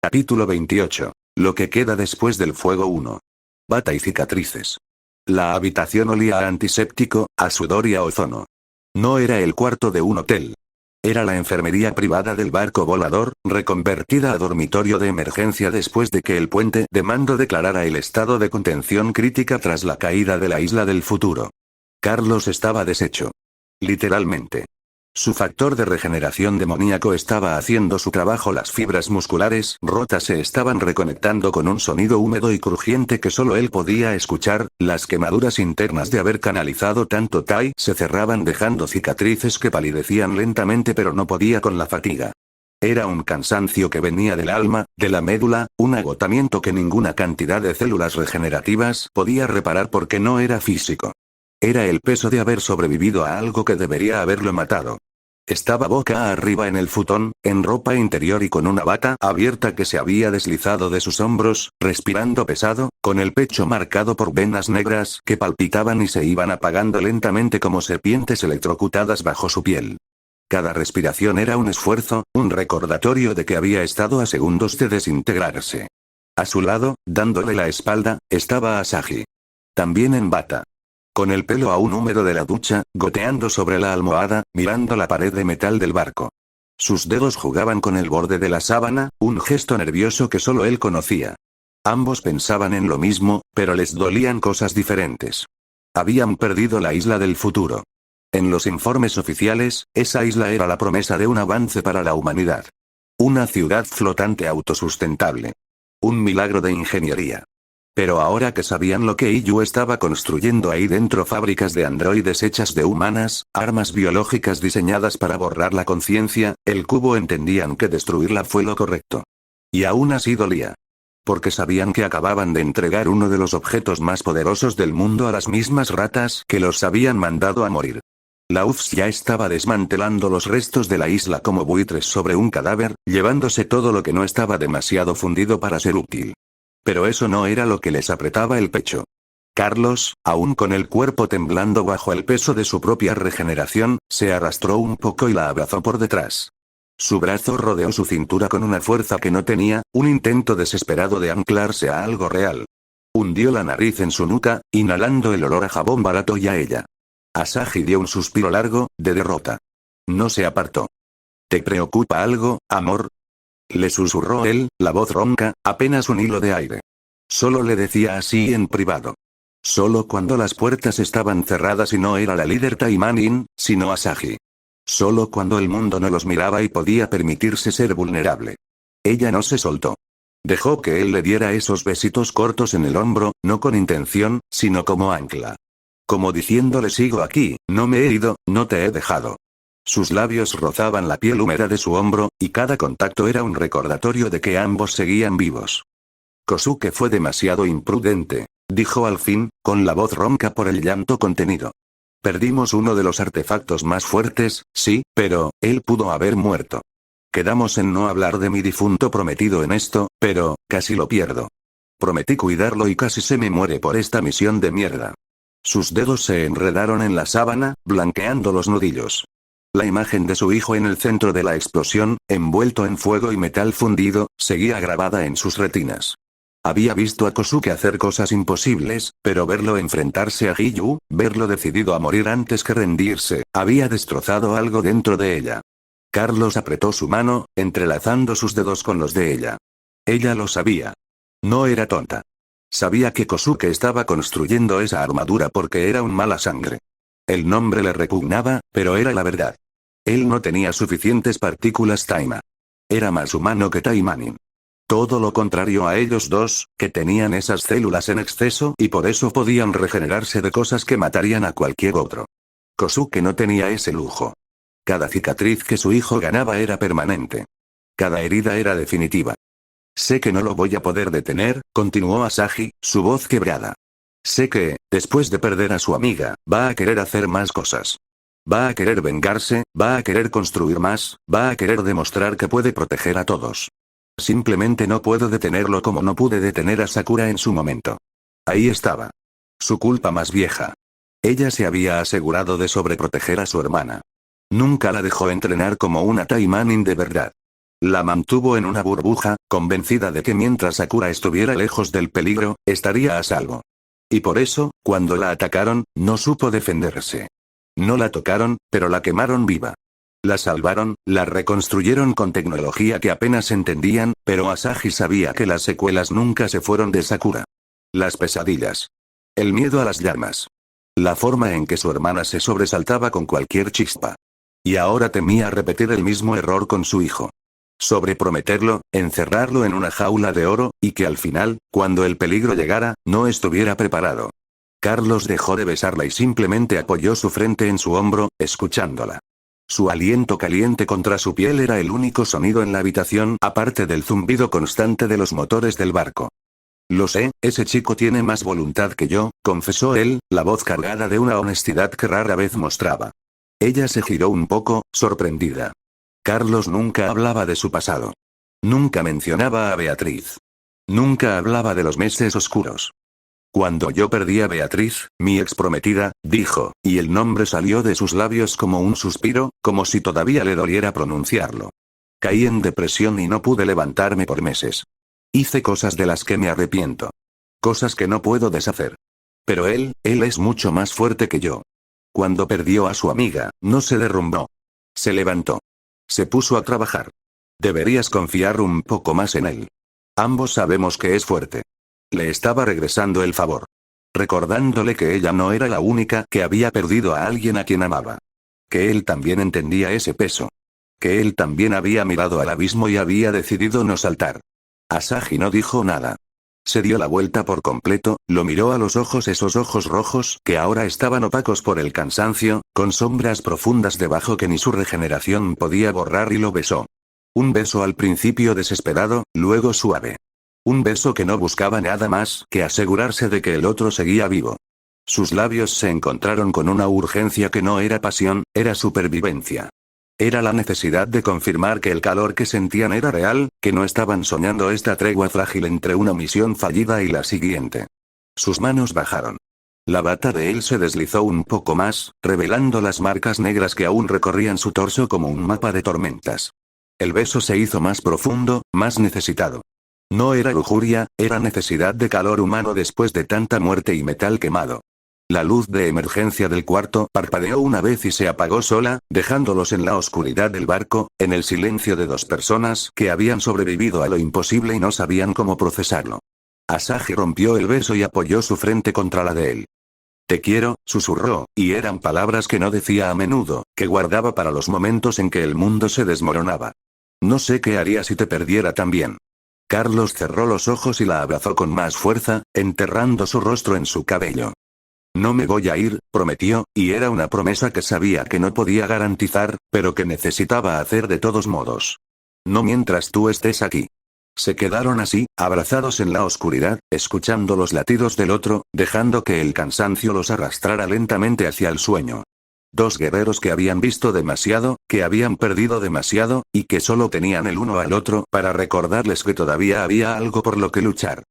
Capítulo 28. Lo que queda después del fuego 1. Bata y cicatrices. La habitación olía a antiséptico, a sudor y a ozono. No era el cuarto de un hotel. Era la enfermería privada del barco volador, reconvertida a dormitorio de emergencia después de que el puente de mando declarara el estado de contención crítica tras la caída de la isla del futuro. Carlos estaba deshecho. Literalmente. Su factor de regeneración demoníaco estaba haciendo su trabajo, las fibras musculares rotas se estaban reconectando con un sonido húmedo y crujiente que solo él podía escuchar, las quemaduras internas de haber canalizado tanto Tai se cerraban dejando cicatrices que palidecían lentamente pero no podía con la fatiga. Era un cansancio que venía del alma, de la médula, un agotamiento que ninguna cantidad de células regenerativas podía reparar porque no era físico. Era el peso de haber sobrevivido a algo que debería haberlo matado. Estaba boca arriba en el futón, en ropa interior y con una bata abierta que se había deslizado de sus hombros, respirando pesado, con el pecho marcado por venas negras que palpitaban y se iban apagando lentamente como serpientes electrocutadas bajo su piel. Cada respiración era un esfuerzo, un recordatorio de que había estado a segundos de desintegrarse. A su lado, dándole la espalda, estaba Asahi. También en bata. Con el pelo aún húmedo de la ducha, goteando sobre la almohada, mirando la pared de metal del barco. Sus dedos jugaban con el borde de la sábana, un gesto nervioso que solo él conocía. Ambos pensaban en lo mismo, pero les dolían cosas diferentes. Habían perdido la isla del futuro. En los informes oficiales, esa isla era la promesa de un avance para la humanidad. Una ciudad flotante autosustentable. Un milagro de ingeniería. Pero ahora que sabían lo que Iyu estaba construyendo ahí dentro, fábricas de androides hechas de humanas, armas biológicas diseñadas para borrar la conciencia, el cubo, entendían que destruirla fue lo correcto. Y aún así dolía. Porque sabían que acababan de entregar uno de los objetos más poderosos del mundo a las mismas ratas que los habían mandado a morir. La UFS ya estaba desmantelando los restos de la isla como buitres sobre un cadáver, llevándose todo lo que no estaba demasiado fundido para ser útil. Pero eso no era lo que les apretaba el pecho. Carlos, aún con el cuerpo temblando bajo el peso de su propia regeneración, se arrastró un poco y la abrazó por detrás. Su brazo rodeó su cintura con una fuerza que no tenía, un intento desesperado de anclarse a algo real. Hundió la nariz en su nuca, inhalando el olor a jabón barato y a ella. Asahi dio un suspiro largo, de derrota. No se apartó. ¿Te preocupa algo, amor? Le susurró él, la voz ronca, apenas un hilo de aire. Solo le decía así en privado. Solo cuando las puertas estaban cerradas y no era la líder Taimanin, sino Asahi. Solo cuando el mundo no los miraba y podía permitirse ser vulnerable. Ella no se soltó. Dejó que él le diera esos besitos cortos en el hombro, no con intención, sino como ancla. Como diciéndole: sigo aquí, no me he ido, no te he dejado. Sus labios rozaban la piel húmeda de su hombro, y cada contacto era un recordatorio de que ambos seguían vivos. Kosuke fue demasiado imprudente, dijo al fin, con la voz ronca por el llanto contenido. Perdimos uno de los artefactos más fuertes, sí, pero él pudo haber muerto. Quedamos en no hablar de mi difunto prometido en esto, pero casi lo pierdo. Prometí cuidarlo y casi se me muere por esta misión de mierda. Sus dedos se enredaron en la sábana, blanqueando los nudillos. La imagen de su hijo en el centro de la explosión, envuelto en fuego y metal fundido, seguía grabada en sus retinas. Había visto a Kosuke hacer cosas imposibles, pero verlo enfrentarse a Hiyu, verlo decidido a morir antes que rendirse, había destrozado algo dentro de ella. Carlos apretó su mano, entrelazando sus dedos con los de ella. Ella lo sabía. No era tonta. Sabía que Kosuke estaba construyendo esa armadura porque era un mala sangre. El nombre le repugnaba, pero era la verdad. Él no tenía suficientes partículas Taima. Era más humano que Taimanin. Todo lo contrario a ellos dos, que tenían esas células en exceso y por eso podían regenerarse de cosas que matarían a cualquier otro. Kosuke no tenía ese lujo. Cada cicatriz que su hijo ganaba era permanente. Cada herida era definitiva. Sé que no lo voy a poder detener, continuó Asahi, su voz quebrada. Sé que, después de perder a su amiga, va a querer hacer más cosas. Va a querer vengarse, va a querer construir más, va a querer demostrar que puede proteger a todos. Simplemente no puedo detenerlo como no pude detener a Sakura en su momento. Ahí estaba. Su culpa más vieja. Ella se había asegurado de sobreproteger a su hermana. Nunca la dejó entrenar como una Taimanin de verdad. La mantuvo en una burbuja, convencida de que mientras Sakura estuviera lejos del peligro, estaría a salvo. Y por eso, cuando la atacaron, no supo defenderse. No la tocaron, pero la quemaron viva. La salvaron, la reconstruyeron con tecnología que apenas entendían, pero Asahi sabía que las secuelas nunca se fueron de Sakura. Las pesadillas. El miedo a las llamas. La forma en que su hermana se sobresaltaba con cualquier chispa. Y ahora temía repetir el mismo error con su hijo. Sobreprometerlo, encerrarlo en una jaula de oro, y que al final, cuando el peligro llegara, no estuviera preparado. Carlos dejó de besarla y simplemente apoyó su frente en su hombro, escuchándola. Su aliento caliente contra su piel era el único sonido en la habitación, aparte del zumbido constante de los motores del barco. Lo sé, ese chico tiene más voluntad que yo, confesó él, la voz cargada de una honestidad que rara vez mostraba. Ella se giró un poco, sorprendida. Carlos nunca hablaba de su pasado. Nunca mencionaba a Beatriz. Nunca hablaba de los meses oscuros. Cuando yo perdí a Beatriz, mi ex prometida, dijo, y el nombre salió de sus labios como un suspiro, como si todavía le doliera pronunciarlo. Caí en depresión y no pude levantarme por meses. Hice cosas de las que me arrepiento. Cosas que no puedo deshacer. Pero él es mucho más fuerte que yo. Cuando perdió a su amiga, no se derrumbó. Se levantó. Se puso a trabajar. Deberías confiar un poco más en él. Ambos sabemos que es fuerte. Le estaba regresando el favor. Recordándole que ella no era la única que había perdido a alguien a quien amaba. Que él también entendía ese peso. Que él también había mirado al abismo y había decidido no saltar. Asahi no dijo nada. Se dio la vuelta por completo, lo miró a los ojos, esos ojos rojos que ahora estaban opacos por el cansancio, con sombras profundas debajo que ni su regeneración podía borrar, y lo besó. Un beso al principio desesperado, luego suave. Un beso que no buscaba nada más que asegurarse de que el otro seguía vivo. Sus labios se encontraron con una urgencia que no era pasión, era supervivencia. Era la necesidad de confirmar que el calor que sentían era real, que no estaban soñando esta tregua frágil entre una misión fallida y la siguiente. Sus manos bajaron. La bata de él se deslizó un poco más, revelando las marcas negras que aún recorrían su torso como un mapa de tormentas. El beso se hizo más profundo, más necesitado. No era lujuria, era necesidad de calor humano después de tanta muerte y metal quemado. La luz de emergencia del cuarto parpadeó una vez y se apagó sola, dejándolos en la oscuridad del barco, en el silencio de dos personas que habían sobrevivido a lo imposible y no sabían cómo procesarlo. Asahi rompió el beso y apoyó su frente contra la de él. Te quiero, susurró, y eran palabras que no decía a menudo, que guardaba para los momentos en que el mundo se desmoronaba. No sé qué haría si te perdiera también. Carlos cerró los ojos y la abrazó con más fuerza, enterrando su rostro en su cabello. No me voy a ir, prometió, y era una promesa que sabía que no podía garantizar, pero que necesitaba hacer de todos modos. No mientras tú estés aquí. Se quedaron así, abrazados en la oscuridad, escuchando los latidos del otro, dejando que el cansancio los arrastrara lentamente hacia el sueño. Dos guerreros que habían visto demasiado, que habían perdido demasiado, y que solo tenían el uno al otro para recordarles que todavía había algo por lo que luchar.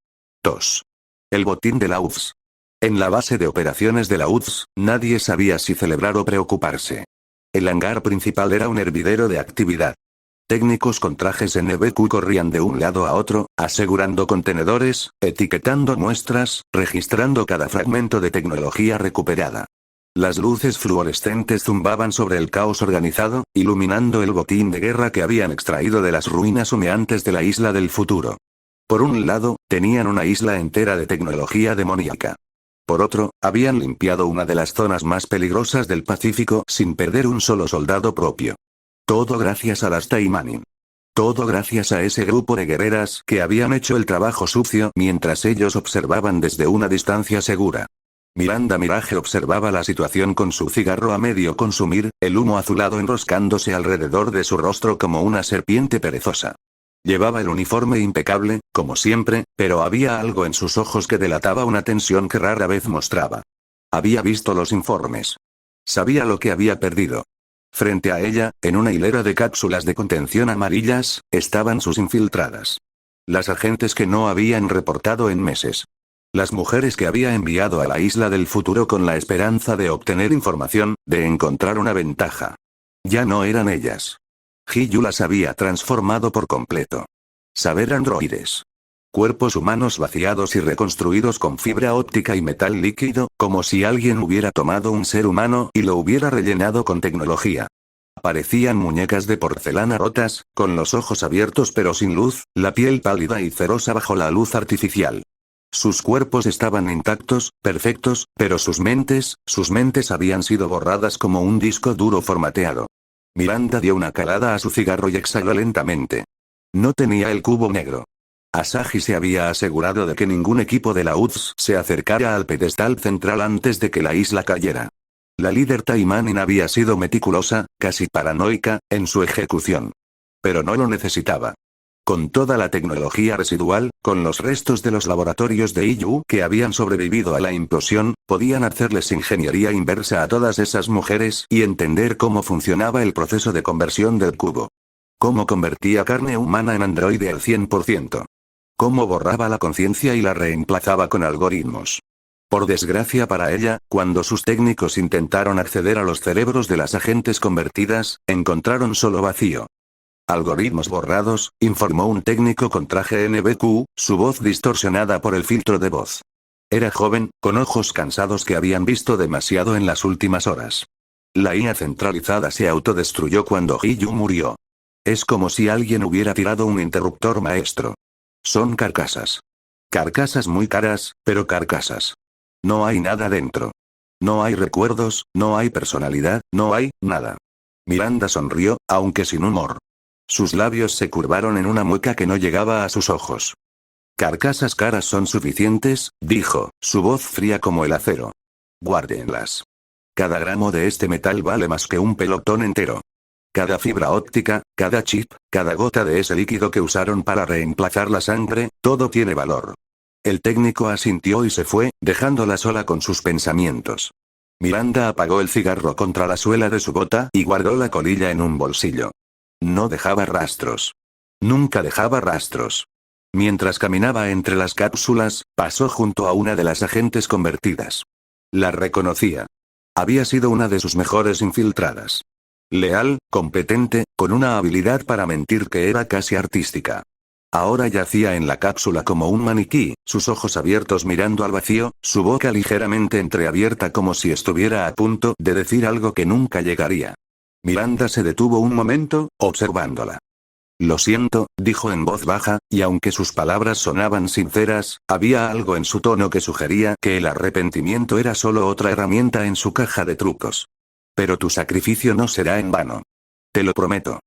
2. El botín de la UFS. En la base de operaciones de la UFS, nadie sabía si celebrar o preocuparse. El hangar principal era un hervidero de actividad. Técnicos con trajes NBQ corrían de un lado a otro, asegurando contenedores, etiquetando muestras, registrando cada fragmento de tecnología recuperada. Las luces fluorescentes zumbaban sobre el caos organizado, iluminando el botín de guerra que habían extraído de las ruinas humeantes de la isla del futuro. Por un lado, tenían una isla entera de tecnología demoníaca. Por otro, habían limpiado una de las zonas más peligrosas del Pacífico sin perder un solo soldado propio. Todo gracias a las Taimanin. Todo gracias a ese grupo de guerreras que habían hecho el trabajo sucio mientras ellos observaban desde una distancia segura. Miranda Mirage observaba la situación con su cigarro a medio consumir, el humo azulado enroscándose alrededor de su rostro como una serpiente perezosa. Llevaba el uniforme impecable, como siempre, pero había algo en sus ojos que delataba una tensión que rara vez mostraba. Había visto los informes. Sabía lo que había perdido. Frente a ella, en una hilera de cápsulas de contención amarillas, estaban sus infiltradas. Las agentes que no habían reportado en meses. Las mujeres que había enviado a la isla del futuro con la esperanza de obtener información, de encontrar una ventaja. Ya no eran ellas. Hiyu las había transformado por completo. Saber androides. Cuerpos humanos vaciados y reconstruidos con fibra óptica y metal líquido, como si alguien hubiera tomado un ser humano y lo hubiera rellenado con tecnología. Parecían muñecas de porcelana rotas, con los ojos abiertos pero sin luz, la piel pálida y cerosa bajo la luz artificial. Sus cuerpos estaban intactos, perfectos, pero sus mentes habían sido borradas como un disco duro formateado. Miranda dio una calada a su cigarro y exhaló lentamente. No tenía el cubo negro. Asahi se había asegurado de que ningún equipo de la UTS se acercara al pedestal central antes de que la isla cayera. La líder Taimanin había sido meticulosa, casi paranoica, en su ejecución. Pero no lo necesitaba. Con toda la tecnología residual, con los restos de los laboratorios de Hiyu que habían sobrevivido a la implosión, podían hacerles ingeniería inversa a todas esas mujeres y entender cómo funcionaba el proceso de conversión del cubo. Cómo convertía carne humana en androide al 100%. Cómo borraba la conciencia y la reemplazaba con algoritmos. Por desgracia para ella, cuando sus técnicos intentaron acceder a los cerebros de las agentes convertidas, encontraron solo vacío. Algoritmos borrados, informó un técnico con traje NBQ, su voz distorsionada por el filtro de voz. Era joven, con ojos cansados que habían visto demasiado en las últimas horas. La IA centralizada se autodestruyó cuando Hiyu murió. Es como si alguien hubiera tirado un interruptor maestro. Son carcasas. Carcasas muy caras, pero carcasas. No hay nada dentro. No hay recuerdos, no hay personalidad, no hay nada. Miranda sonrió, aunque sin humor. Sus labios se curvaron en una mueca que no llegaba a sus ojos. Carcasas caras son suficientes, dijo, su voz fría como el acero. Guárdenlas. Cada gramo de este metal vale más que un pelotón entero. Cada fibra óptica, cada chip, cada gota de ese líquido que usaron para reemplazar la sangre, todo tiene valor. El técnico asintió y se fue, dejándola sola con sus pensamientos. Miranda apagó el cigarro contra la suela de su bota y guardó la colilla en un bolsillo. No dejaba rastros. Nunca dejaba rastros. Mientras caminaba entre las cápsulas, pasó junto a una de las agentes convertidas. La reconocía. Había sido una de sus mejores infiltradas. Leal, competente, con una habilidad para mentir que era casi artística. Ahora yacía en la cápsula como un maniquí, sus ojos abiertos mirando al vacío, su boca ligeramente entreabierta como si estuviera a punto de decir algo que nunca llegaría. Miranda se detuvo un momento, observándola. Lo siento, dijo en voz baja, y aunque sus palabras sonaban sinceras, había algo en su tono que sugería que el arrepentimiento era solo otra herramienta en su caja de trucos. Pero tu sacrificio no será en vano. Te lo prometo.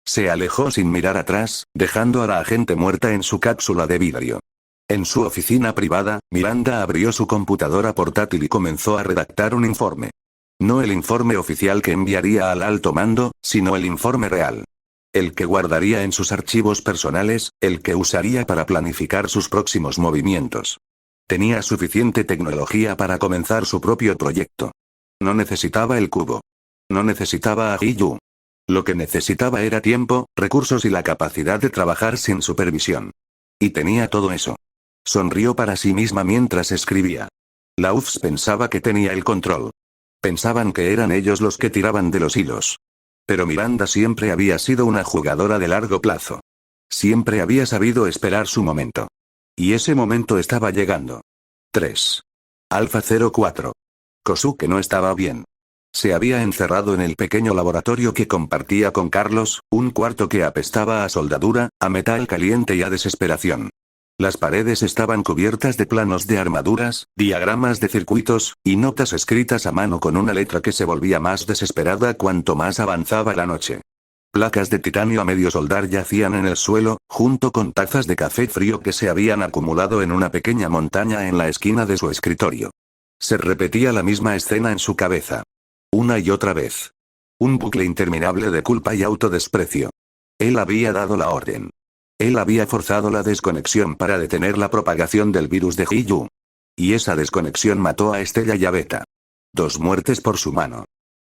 Se alejó sin mirar atrás, dejando a la agente muerta en su cápsula de vidrio. En su oficina privada, Miranda abrió su computadora portátil y comenzó a redactar un informe. No el informe oficial que enviaría al alto mando, sino el informe real. El que guardaría en sus archivos personales, el que usaría para planificar sus próximos movimientos. Tenía suficiente tecnología para comenzar su propio proyecto. No necesitaba el cubo. No necesitaba a Hiyu. Lo que necesitaba era tiempo, recursos y la capacidad de trabajar sin supervisión. Y tenía todo eso. Sonrió para sí misma mientras escribía. La UFS pensaba que tenía el control. Pensaban que eran ellos los que tiraban de los hilos. Pero Miranda siempre había sido una jugadora de largo plazo. Siempre había sabido esperar su momento. Y ese momento estaba llegando. 3. Alfa 04. Kosuke no estaba bien. Se había encerrado en el pequeño laboratorio que compartía con Carlos, un cuarto que apestaba a soldadura, a metal caliente y a desesperación. Las paredes estaban cubiertas de planos de armaduras, diagramas de circuitos, y notas escritas a mano con una letra que se volvía más desesperada cuanto más avanzaba la noche. Placas de titanio a medio soldar yacían en el suelo, junto con tazas de café frío que se habían acumulado en una pequeña montaña en la esquina de su escritorio. Se repetía la misma escena en su cabeza. Una y otra vez. Un bucle interminable de culpa y autodesprecio. Él había dado la orden. Él había forzado la desconexión para detener la propagación del virus de Hiyu. Y esa desconexión mató a Estella y a Beta. 2 muertes por su mano.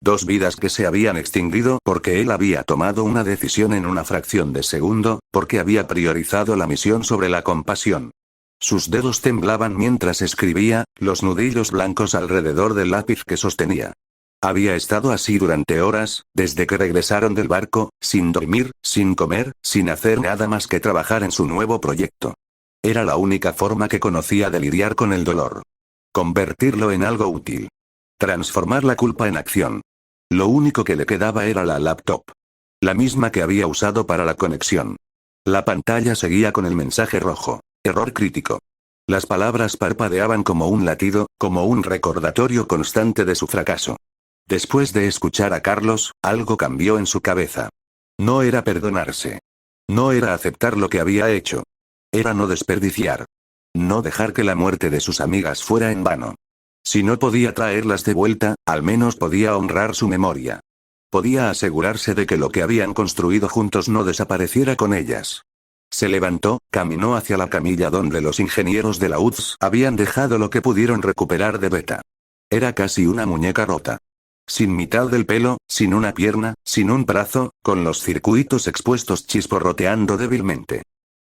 2 vidas que se habían extinguido porque él había tomado una decisión en una fracción de segundo, porque había priorizado la misión sobre la compasión. Sus dedos temblaban mientras escribía, los nudillos blancos alrededor del lápiz que sostenía. Había estado así durante horas, desde que regresaron del barco, sin dormir, sin comer, sin hacer nada más que trabajar en su nuevo proyecto. Era la única forma que conocía de lidiar con el dolor. Convertirlo en algo útil. Transformar la culpa en acción. Lo único que le quedaba era la laptop. La misma que había usado para la conexión. La pantalla seguía con el mensaje rojo. Error crítico. Las palabras parpadeaban como un latido, como un recordatorio constante de su fracaso. Después de escuchar a Carlos, algo cambió en su cabeza. No era perdonarse. No era aceptar lo que había hecho. Era no desperdiciar. No dejar que la muerte de sus amigas fuera en vano. Si no podía traerlas de vuelta, al menos podía honrar su memoria. Podía asegurarse de que lo que habían construido juntos no desapareciera con ellas. Se levantó, caminó hacia la camilla donde los ingenieros de la UTS habían dejado lo que pudieron recuperar de Beta. Era casi una muñeca rota. Sin mitad del pelo, sin una pierna, sin un brazo, con los circuitos expuestos chisporroteando débilmente.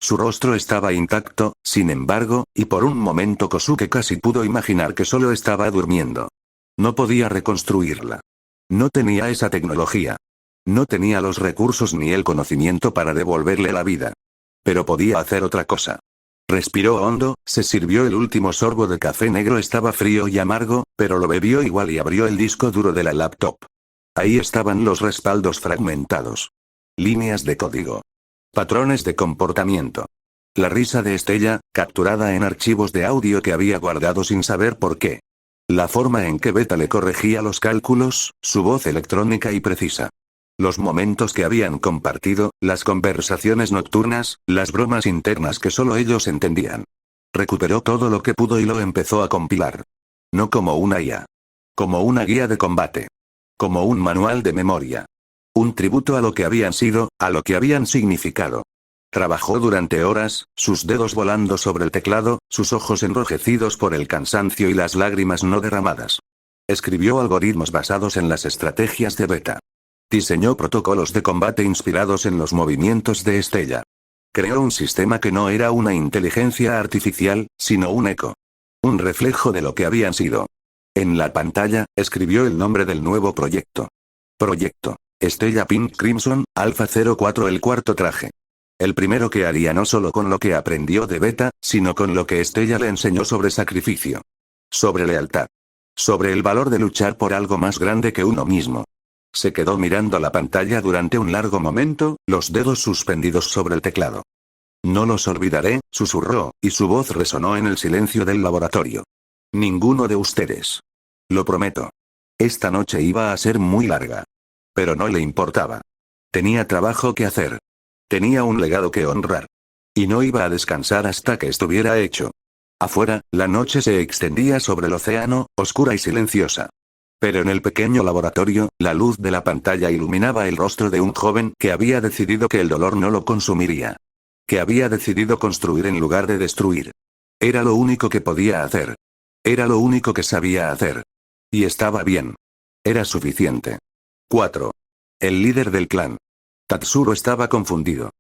Su rostro estaba intacto, sin embargo, y por un momento Kosuke casi pudo imaginar que solo estaba durmiendo. No podía reconstruirla. No tenía esa tecnología. No tenía los recursos ni el conocimiento para devolverle la vida. Pero podía hacer otra cosa. Respiró hondo, se sirvió el último sorbo de café negro, estaba frío y amargo, pero lo bebió igual y abrió el disco duro de la laptop. Ahí estaban los respaldos fragmentados. Líneas de código. Patrones de comportamiento. La risa de Estella, capturada en archivos de audio que había guardado sin saber por qué. La forma en que Beta le corregía los cálculos, su voz electrónica y precisa. Los momentos que habían compartido, las conversaciones nocturnas, las bromas internas que solo ellos entendían. Recuperó todo lo que pudo y lo empezó a compilar. No como una IA. Como una guía de combate. Como un manual de memoria. Un tributo a lo que habían sido, a lo que habían significado. Trabajó durante horas, sus dedos volando sobre el teclado, sus ojos enrojecidos por el cansancio y las lágrimas no derramadas. Escribió algoritmos basados en las estrategias de Beta. Diseñó protocolos de combate inspirados en los movimientos de Estella. Creó un sistema que no era una inteligencia artificial, sino un eco. Un reflejo de lo que habían sido. En la pantalla, escribió el nombre del nuevo proyecto. Proyecto. Estella Pink Crimson, Alpha 04, el cuarto traje. El primero que haría no solo con lo que aprendió de Beta, sino con lo que Estella le enseñó sobre sacrificio. Sobre lealtad. Sobre el valor de luchar por algo más grande que uno mismo. Se quedó mirando la pantalla durante un largo momento, los dedos suspendidos sobre el teclado. No los olvidaré, susurró, y su voz resonó en el silencio del laboratorio. Ninguno de ustedes. Lo prometo. Esta noche iba a ser muy larga. Pero no le importaba. Tenía trabajo que hacer. Tenía un legado que honrar. Y no iba a descansar hasta que estuviera hecho. Afuera, la noche se extendía sobre el océano, oscura y silenciosa. Pero en el pequeño laboratorio, la luz de la pantalla iluminaba el rostro de un joven que había decidido que el dolor no lo consumiría. Que había decidido construir en lugar de destruir. Era lo único que podía hacer. Era lo único que sabía hacer. Y estaba bien. Era suficiente. 4. El líder del clan. Tatsuro estaba confundido.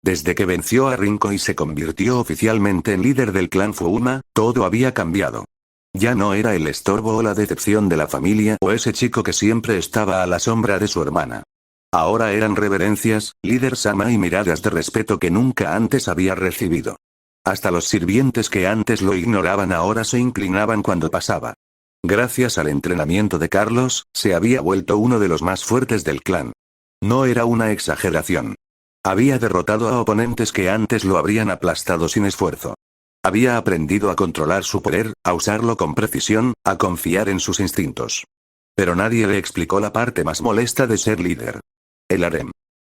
Desde que venció a Rinko y se convirtió oficialmente en líder del clan Fuma, todo había cambiado. Ya no era el estorbo o la decepción de la familia o ese chico que siempre estaba a la sombra de su hermana. Ahora eran reverencias, líder Sama y miradas de respeto que nunca antes había recibido. Hasta los sirvientes que antes lo ignoraban ahora se inclinaban cuando pasaba. Gracias al entrenamiento de Carlos, se había vuelto uno de los más fuertes del clan. No era una exageración. Había derrotado a oponentes que antes lo habrían aplastado sin esfuerzo. Había aprendido a controlar su poder, a usarlo con precisión, a confiar en sus instintos. Pero nadie le explicó la parte más molesta de ser líder. El harem.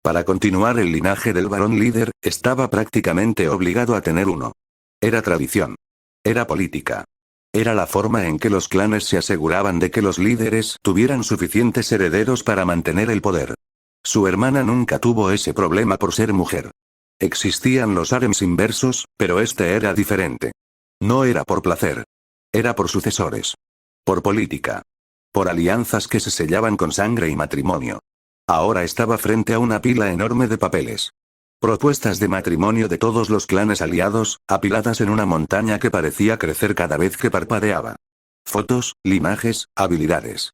Para continuar el linaje del varón líder, estaba prácticamente obligado a tener uno. Era tradición. Era política. Era la forma en que los clanes se aseguraban de que los líderes tuvieran suficientes herederos para mantener el poder. Su hermana nunca tuvo ese problema por ser mujer. Existían los harems inversos, pero este era diferente. No era por placer. Era por sucesores. Por política. Por alianzas que se sellaban con sangre y matrimonio. Ahora estaba frente a una pila enorme de papeles. Propuestas de matrimonio de todos los clanes aliados, apiladas en una montaña que parecía crecer cada vez que parpadeaba. Fotos, linajes, habilidades.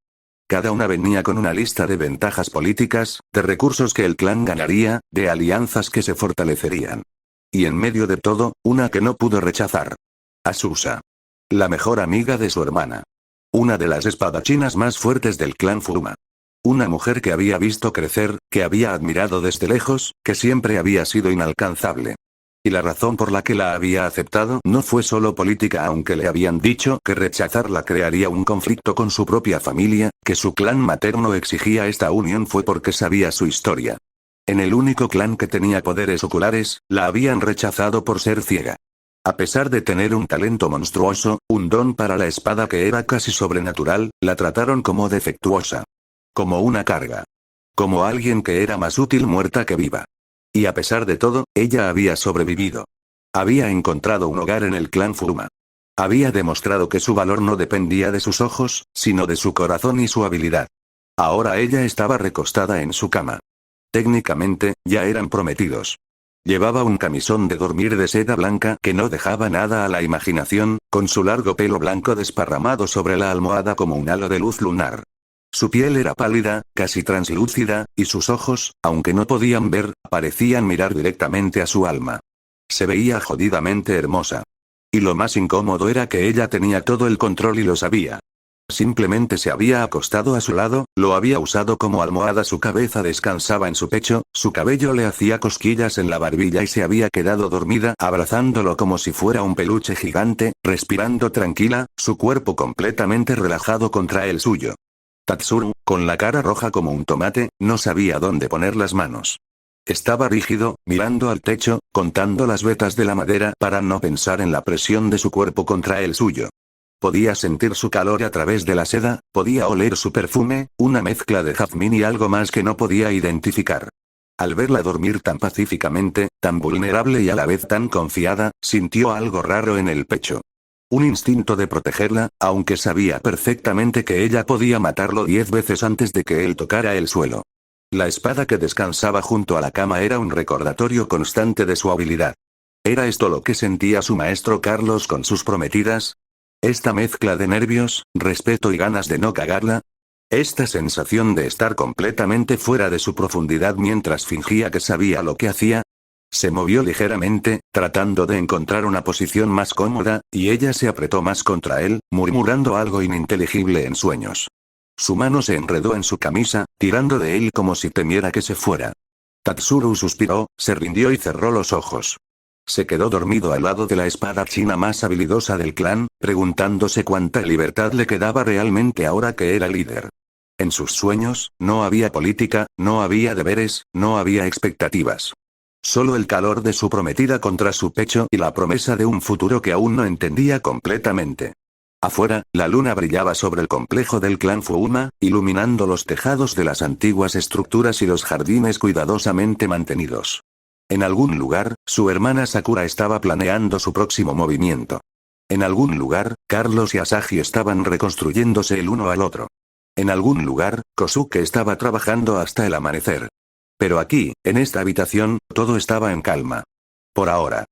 Cada una venía con una lista de ventajas políticas, de recursos que el clan ganaría, de alianzas que se fortalecerían. Y en medio de todo, una que no pudo rechazar. Azusa. La mejor amiga de su hermana. Una de las espadachinas más fuertes del clan Furuma. Una mujer que había visto crecer, que había admirado desde lejos, que siempre había sido inalcanzable. Y la razón por la que la había aceptado no fue solo política, aunque le habían dicho que rechazarla crearía un conflicto con su propia familia, que su clan materno exigía esta unión, fue porque sabía su historia. En el único clan que tenía poderes oculares, la habían rechazado por ser ciega. A pesar de tener un talento monstruoso, un don para la espada que era casi sobrenatural, la trataron como defectuosa. Como una carga. Como alguien que era más útil muerta que viva. Y a pesar de todo, ella había sobrevivido. Había encontrado un hogar en el clan Furuma. Había demostrado que su valor no dependía de sus ojos, sino de su corazón y su habilidad. Ahora ella estaba recostada en su cama. Técnicamente, ya eran prometidos. Llevaba un camisón de dormir de seda blanca que no dejaba nada a la imaginación, con su largo pelo blanco desparramado sobre la almohada como un halo de luz lunar. Su piel era pálida, casi translúcida, y sus ojos, aunque no podían ver, parecían mirar directamente a su alma. Se veía jodidamente hermosa. Y lo más incómodo era que ella tenía todo el control y lo sabía. Simplemente se había acostado a su lado, lo había usado como almohada, su cabeza descansaba en su pecho, su cabello le hacía cosquillas en la barbilla y se había quedado dormida abrazándolo como si fuera un peluche gigante, respirando tranquila, su cuerpo completamente relajado contra el suyo. Tatsuru, con la cara roja como un tomate, no sabía dónde poner las manos. Estaba rígido, mirando al techo, contando las vetas de la madera para no pensar en la presión de su cuerpo contra el suyo. Podía sentir su calor a través de la seda, podía oler su perfume, una mezcla de jazmín y algo más que no podía identificar. Al verla dormir tan pacíficamente, tan vulnerable y a la vez tan confiada, sintió algo raro en el pecho. Un instinto de protegerla, aunque sabía perfectamente que ella podía matarlo 10 veces antes de que él tocara el suelo. La espada que descansaba junto a la cama era un recordatorio constante de su habilidad. ¿Era esto lo que sentía su maestro Carlos con sus prometidas? ¿Esta mezcla de nervios, respeto y ganas de no cagarla? ¿Esta sensación de estar completamente fuera de su profundidad mientras fingía que sabía lo que hacía? Se movió ligeramente, tratando de encontrar una posición más cómoda, y ella se apretó más contra él, murmurando algo ininteligible en sueños. Su mano se enredó en su camisa, tirando de él como si temiera que se fuera. Tatsuru suspiró, se rindió y cerró los ojos. Se quedó dormido al lado de la espada china más habilidosa del clan, preguntándose cuánta libertad le quedaba realmente ahora que era líder. En sus sueños, no había política, no había deberes, no había expectativas. Solo el calor de su prometida contra su pecho y la promesa de un futuro que aún no entendía completamente. Afuera, la luna brillaba sobre el complejo del clan Furuma, iluminando los tejados de las antiguas estructuras y los jardines cuidadosamente mantenidos. En algún lugar, su hermana Sakura estaba planeando su próximo movimiento. En algún lugar, Carlos y Asahi estaban reconstruyéndose el uno al otro. En algún lugar, Kosuke estaba trabajando hasta el amanecer. Pero aquí, en esta habitación, todo estaba en calma. Por ahora.